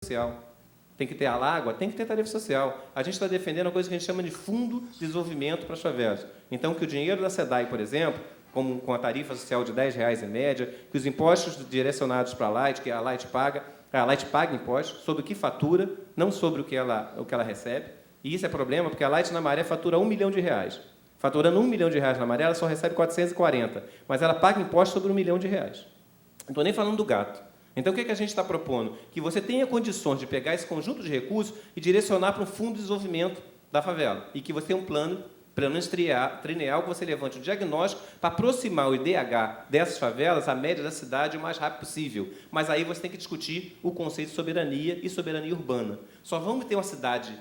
social. Tem que ter água, tem que ter tarifa social. A gente está defendendo uma coisa que a gente chama de Fundo de Desenvolvimento para as Favelas. Então, que o dinheiro da SEDAI, por exemplo, com a tarifa social de R$ 10 em média, que os impostos direcionados para a Light, que a Light paga impostos sobre o que fatura, não sobre o que ela recebe. E isso é problema, porque a Light na Maré fatura R$ 1 milhão. Faturando R$ 1 milhão na Maré, ela só recebe 440, mas ela paga impostos sobre R$ 1 milhão. Não estou nem falando do gato. Então, o que a gente está propondo? Que você tenha condições de pegar esse conjunto de recursos e direcionar para um fundo de desenvolvimento da favela. E que você tenha um plano, pelo menos trienal, que você levante um diagnóstico para aproximar o IDH dessas favelas à média da cidade o mais rápido possível. Mas aí você tem que discutir o conceito de soberania e soberania urbana. Só vamos ter uma cidade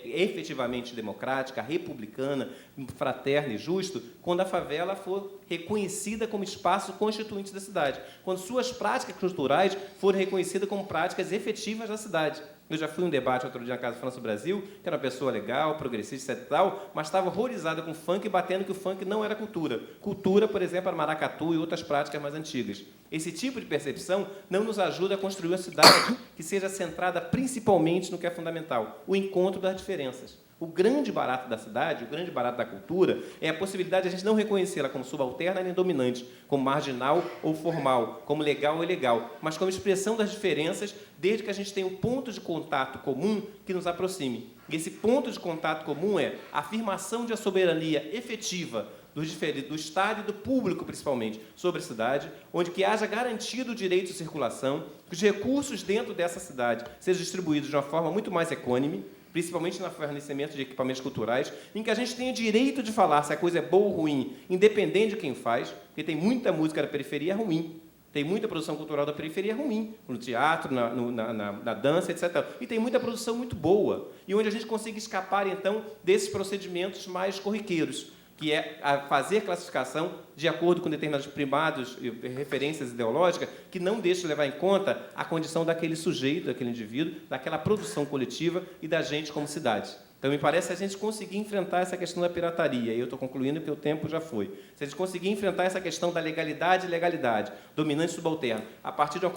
efetivamente democrática, republicana, fraterna e justo, quando a favela for reconhecida como espaço constituinte da cidade, quando suas práticas culturais forem reconhecidas como práticas efetivas da cidade. Eu já fui em um debate outro dia na Casa França Brasil, que era uma pessoa legal, progressista e tal, mas estava horrorizada com o funk, batendo que o funk não era cultura. Cultura, por exemplo, era maracatu e outras práticas mais antigas. Esse tipo de percepção não nos ajuda a construir uma cidade que seja centrada principalmente no que é fundamental, o encontro das diferenças. O grande barato da cidade, o grande barato da cultura, é a possibilidade de a gente não reconhecê-la como subalterna nem dominante, como marginal ou formal, como legal ou ilegal, mas como expressão das diferenças, desde que a gente tenha um ponto de contato comum que nos aproxime. E esse ponto de contato comum é a afirmação de a soberania efetiva do Estado e do público, principalmente, sobre a cidade, onde que haja garantido o direito de circulação, que os recursos dentro dessa cidade sejam distribuídos de uma forma muito mais equânime, principalmente no fornecimento de equipamentos culturais, em que a gente tenha direito de falar se a coisa é boa ou ruim, independente de quem faz, porque tem muita música da periferia ruim, tem muita produção cultural da periferia ruim, no teatro, na dança, etc. E tem muita produção muito boa, e onde a gente consiga escapar, então, desses procedimentos mais corriqueiros, que é fazer classificação de acordo com determinados primados e referências ideológicas, que não deixam de levar em conta a condição daquele sujeito, daquele indivíduo, daquela produção coletiva e da gente como cidade. Então, me parece a gente conseguir enfrentar essa questão da pirataria, e eu estou concluindo porque o tempo já foi. Se a gente conseguir enfrentar essa questão da legalidade e ilegalidade, dominante e subalterno, a partir de uma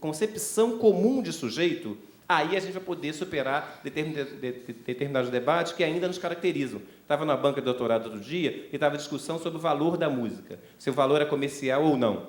concepção comum de sujeito, aí a gente vai poder superar determinados debates que ainda nos caracterizam. Estava na banca de doutorado outro dia e estava discussão sobre o valor da música, se o valor é comercial ou não.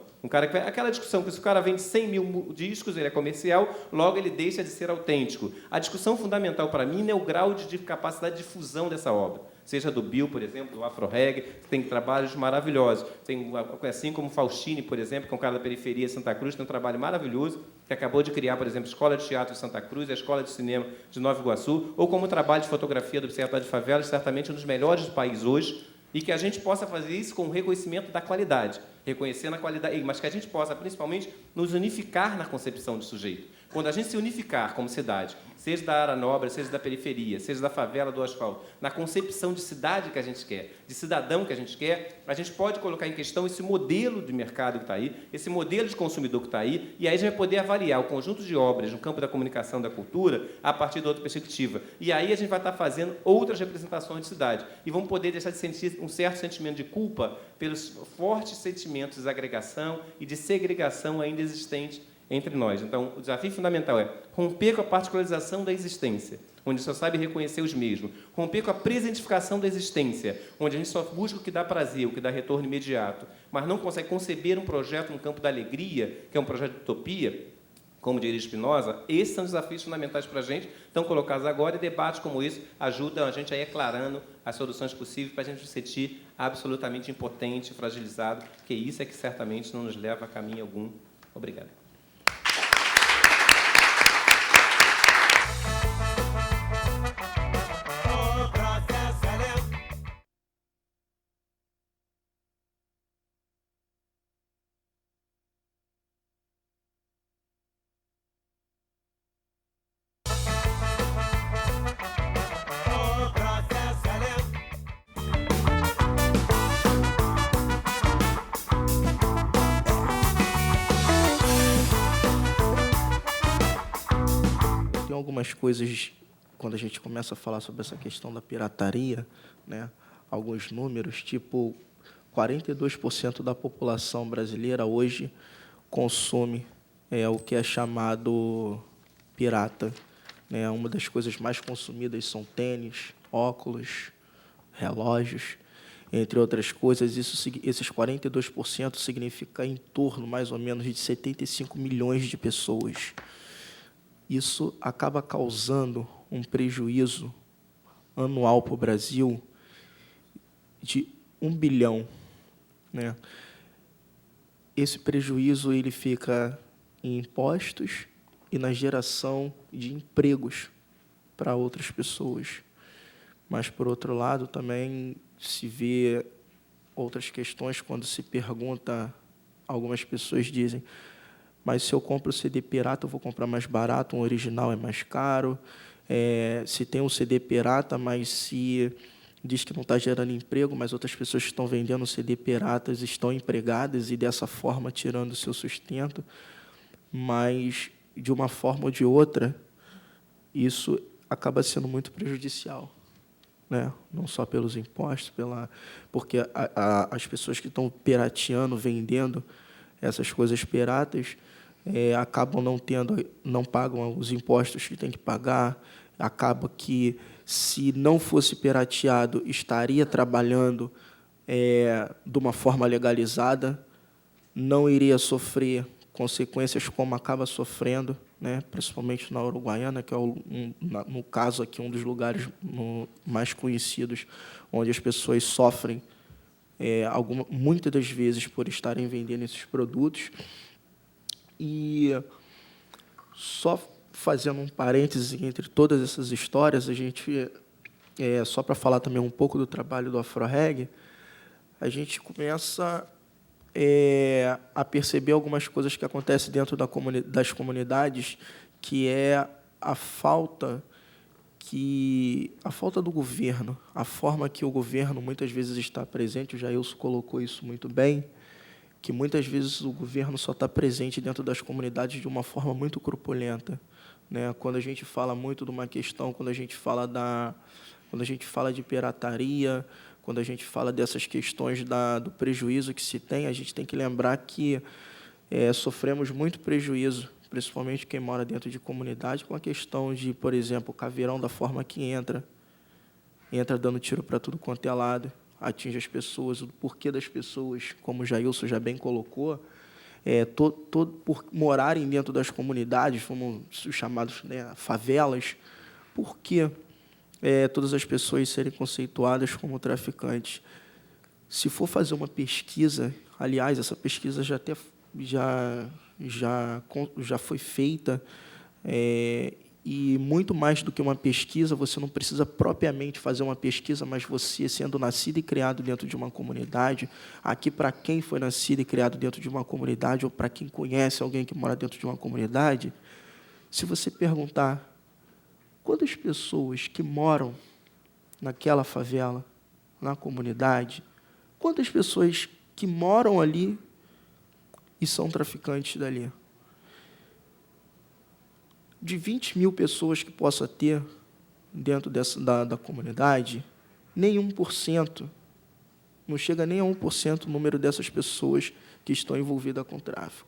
Aquela discussão que se o cara vende 100 mil discos, ele é comercial, logo ele deixa de ser autêntico. A discussão fundamental para mim é o grau de capacidade de difusão dessa obra. Seja do Bill, por exemplo, do Afro Reggae, que tem trabalhos maravilhosos. Tem, assim como o Faustini, por exemplo, que é um cara da periferia de Santa Cruz, tem um trabalho maravilhoso, que acabou de criar, por exemplo, a Escola de Teatro de Santa Cruz e a Escola de Cinema de Nova Iguaçu, ou como o trabalho de fotografia do Observatório de Favelas, certamente um dos melhores do país hoje, e que a gente possa fazer isso com o reconhecimento da qualidade, reconhecendo a qualidade, mas que a gente possa, principalmente, nos unificar na concepção de sujeito. Quando a gente se unificar como cidade, seja da área nobre, seja da periferia, seja da favela, do asfalto, na concepção de cidade que a gente quer, de cidadão que a gente pode colocar em questão esse modelo de mercado que está aí, esse modelo de consumidor que está aí, e aí a gente vai poder avaliar o conjunto de obras no campo da comunicação, da cultura, a partir de outra perspectiva. E aí a gente vai estar fazendo outras representações de cidade. E vamos poder deixar de sentir um certo sentimento de culpa pelos fortes sentimentos de desagregação e de segregação ainda existentes entre nós. Então, o desafio fundamental é romper com a particularização da existência, onde só sabe reconhecer os mesmos, romper com a presentificação da existência, onde a gente só busca o que dá prazer, o que dá retorno imediato, mas não consegue conceber um projeto no campo da alegria, que é um projeto de utopia, como diria Spinoza. Esses são os desafios fundamentais para a gente, estão colocados agora, e debates como esse ajudam a gente a ir aclarando as soluções possíveis para a gente se sentir absolutamente impotente, fragilizado, porque isso é que certamente não nos leva a caminho algum. Obrigado. Tem algumas coisas, quando a gente começa a falar sobre essa questão da pirataria, né, alguns números, tipo 42% da população brasileira hoje consome o que é chamado pirata, né? Uma das coisas mais consumidas são tênis, óculos, relógios, entre outras coisas. Esses 42% significa em torno, mais ou menos, de 75 milhões de pessoas. Isso acaba causando um prejuízo anual para o Brasil de 1 bilhão, né? Esse prejuízo ele fica em impostos e na geração de empregos para outras pessoas. Mas, por outro lado, também se vê outras questões quando se pergunta, algumas pessoas dizem, mas se eu compro o CD pirata, eu vou comprar mais barato, um original é mais caro. Se tem um CD pirata, mas se diz que não está gerando emprego, mas outras pessoas que estão vendendo CD piratas estão empregadas e, dessa forma, tirando o seu sustento. Mas, de uma forma ou de outra, isso acaba sendo muito prejudicial, né? Não só pelos impostos, porque as pessoas que estão pirateando, vendendo essas coisas piratas, acabam não pagam os impostos que têm que pagar. Acaba que, se não fosse pirateado, estaria trabalhando de uma forma legalizada, não iria sofrer consequências como acaba sofrendo, né? Principalmente na Uruguaiana, que é, no caso aqui, um dos lugares mais conhecidos, onde as pessoas sofrem muitas das vezes por estarem vendendo esses produtos. E, só fazendo um parêntese entre todas essas histórias, a gente, só para falar também um pouco do trabalho do AfroReg, a gente começa a perceber algumas coisas que acontecem dentro das comunidades, que é a falta do governo, a forma que o governo muitas vezes está presente. O Jailson colocou isso muito bem, que muitas vezes o governo só está presente dentro das comunidades de uma forma muito crupulenta, né? Quando a gente fala muito de uma questão, quando a gente fala de pirataria, quando a gente fala dessas questões do prejuízo que se tem, a gente tem que lembrar que sofremos muito prejuízo, principalmente quem mora dentro de comunidade, com a questão de, por exemplo, o caveirão, da forma que entra dando tiro para tudo quanto é lado, atinge as pessoas, o porquê das pessoas, como o Jailson já bem colocou, por morarem dentro das comunidades, como os chamados, né, favelas, por que todas as pessoas serem conceituadas como traficantes? Se for fazer uma pesquisa, aliás, essa pesquisa já foi feita, e muito mais do que uma pesquisa, você não precisa propriamente fazer uma pesquisa, mas você, sendo nascido e criado dentro de uma comunidade, aqui, para quem foi nascido e criado dentro de uma comunidade, ou para quem conhece alguém que mora dentro de uma comunidade, se você perguntar quantas pessoas que moram naquela favela, na comunidade, quantas pessoas que moram ali e são traficantes dali? De 20 mil pessoas que possa ter dentro da comunidade, nem 1%, não chega nem a 1% o número dessas pessoas que estão envolvidas com o tráfico.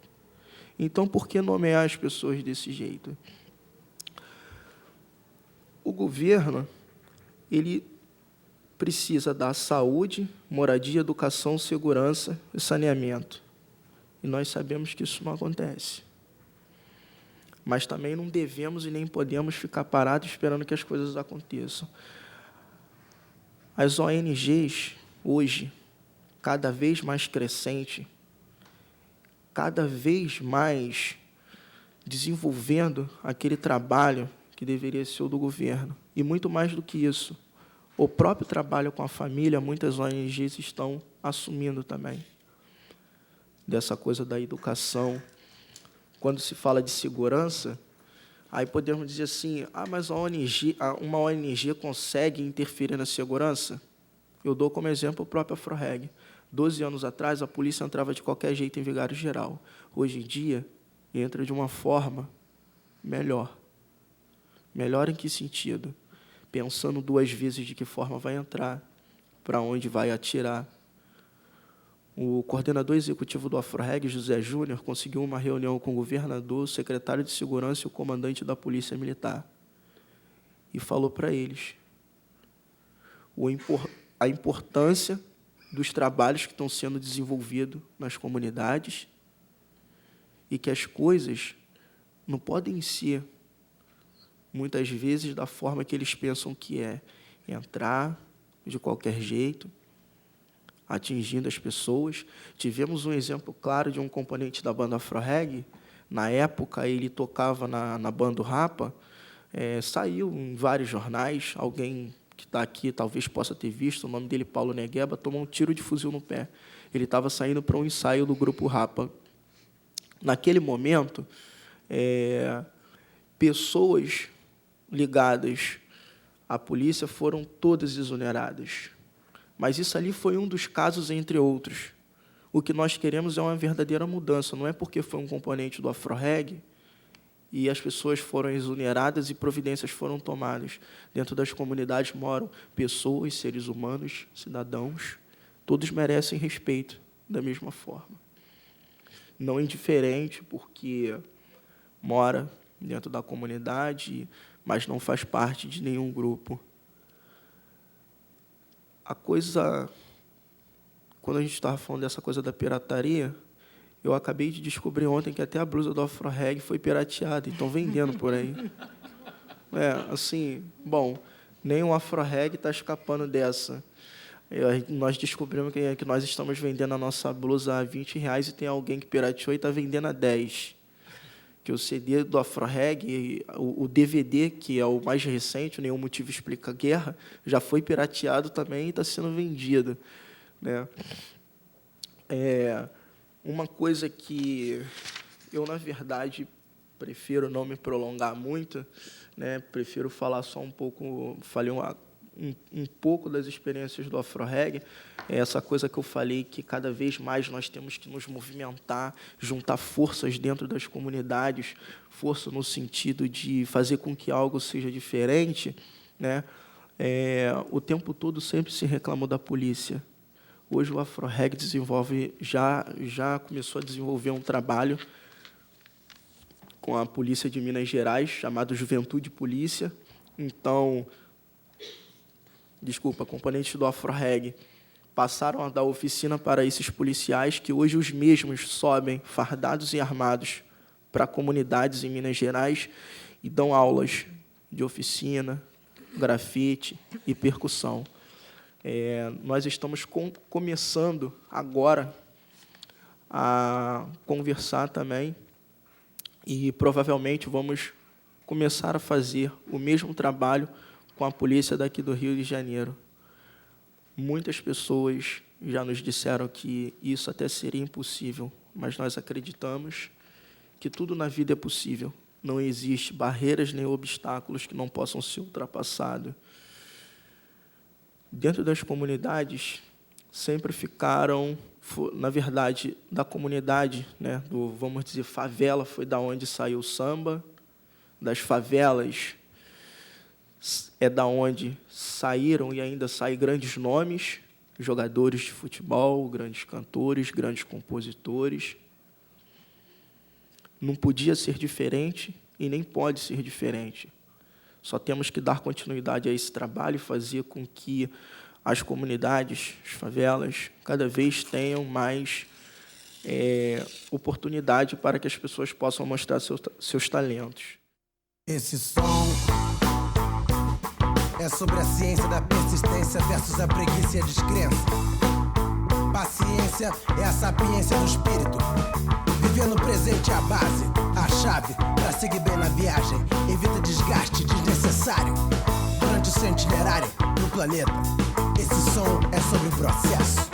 Então, por que nomear as pessoas desse jeito? O governo, ele precisa dar saúde, moradia, educação, segurança e saneamento. E nós sabemos que isso não acontece. Mas também não devemos e nem podemos ficar parados esperando que as coisas aconteçam. As ONGs, hoje, cada vez mais crescente, cada vez mais desenvolvendo aquele trabalho que deveria ser o do governo. E muito mais do que isso, o próprio trabalho com a família, muitas ONGs estão assumindo também. Dessa coisa da educação. Quando se fala de segurança, aí podemos dizer assim, mas uma ONG consegue interferir na segurança? Eu dou como exemplo o próprio AfroReg. 12 anos atrás, a polícia entrava de qualquer jeito em Vigário Geral. Hoje em dia, entra de uma forma melhor. Melhor em que sentido? Pensando 2 vezes de que forma vai entrar, para onde vai atirar. O coordenador executivo do AfroReg, José Júnior, conseguiu uma reunião com o governador, o secretário de Segurança e o comandante da Polícia Militar. E falou para eles a importância dos trabalhos que estão sendo desenvolvidos nas comunidades e que as coisas não podem ser, muitas vezes, da forma que eles pensam que é entrar de qualquer jeito, atingindo as pessoas. Tivemos um exemplo claro de um componente da banda AfroReg. Na época, ele tocava na banda Rapa, saiu em vários jornais, alguém que está aqui talvez possa ter visto, o nome dele, Paulo Negueba, tomou um tiro de fuzil no pé. Ele estava saindo para um ensaio do grupo Rapa. Naquele momento, pessoas ligadas à polícia foram todas exoneradas. Mas isso ali foi um dos casos, entre outros. O que nós queremos é uma verdadeira mudança. Não é porque foi um componente do AfroReg e as pessoas foram exoneradas e providências foram tomadas. Dentro das comunidades moram pessoas, seres humanos, cidadãos. Todos merecem respeito da mesma forma. Não indiferente porque mora dentro da comunidade, mas não faz parte de nenhum grupo. A coisa, quando a gente estava falando dessa coisa da pirataria, eu acabei de descobrir ontem que até a blusa do AfroReg foi pirateada, então vendendo por aí. Assim, bom, nem o AfroReg está escapando dessa. Nós descobrimos que nós estamos vendendo a nossa blusa a R$20 e tem alguém que pirateou e está vendendo a 10. Que o CD do AfroReg, o DVD, que é o mais recente, Nenhum Motivo Explica a Guerra, já foi pirateado também e está sendo vendido, né? Uma coisa que eu, na verdade, prefiro não me prolongar muito, né? Prefiro falar só um pouco, falei um pouco das experiências do AfroReg, essa coisa que eu falei, que cada vez mais nós temos que nos movimentar, juntar forças dentro das comunidades, força no sentido de fazer com que algo seja diferente, né? O tempo todo sempre se reclamou da polícia. Hoje o AfroReg já começou a desenvolver um trabalho com a Polícia de Minas Gerais, chamado Juventude Polícia. Então, componentes do AfroReg passaram a dar oficina para esses policiais, que hoje os mesmos sobem fardados e armados para comunidades em Minas Gerais e dão aulas de oficina, grafite e percussão. Nós estamos começando agora a conversar também e provavelmente vamos começar a fazer o mesmo trabalho com a polícia daqui do Rio de Janeiro. Muitas pessoas já nos disseram que isso até seria impossível, mas nós acreditamos que tudo na vida é possível. Não existe barreiras nem obstáculos que não possam ser ultrapassados. Dentro das comunidades, sempre ficaram, na verdade, da comunidade, né, vamos dizer, favela, foi da onde saiu o samba. Das favelas é da onde saíram e ainda saem grandes nomes, jogadores de futebol, grandes cantores, grandes compositores. Não podia ser diferente e nem pode ser diferente. Só temos que dar continuidade a esse trabalho e fazer com que as comunidades, as favelas, cada vez tenham mais oportunidade para que as pessoas possam mostrar seus talentos. Esse som é sobre a ciência da persistência versus a preguiça e a descrença. Paciência é a sapiência do espírito. Viver no presente é a base, a chave para seguir bem na viagem. Evita desgaste desnecessário durante o seu itinerário no planeta. Esse som é sobre o processo.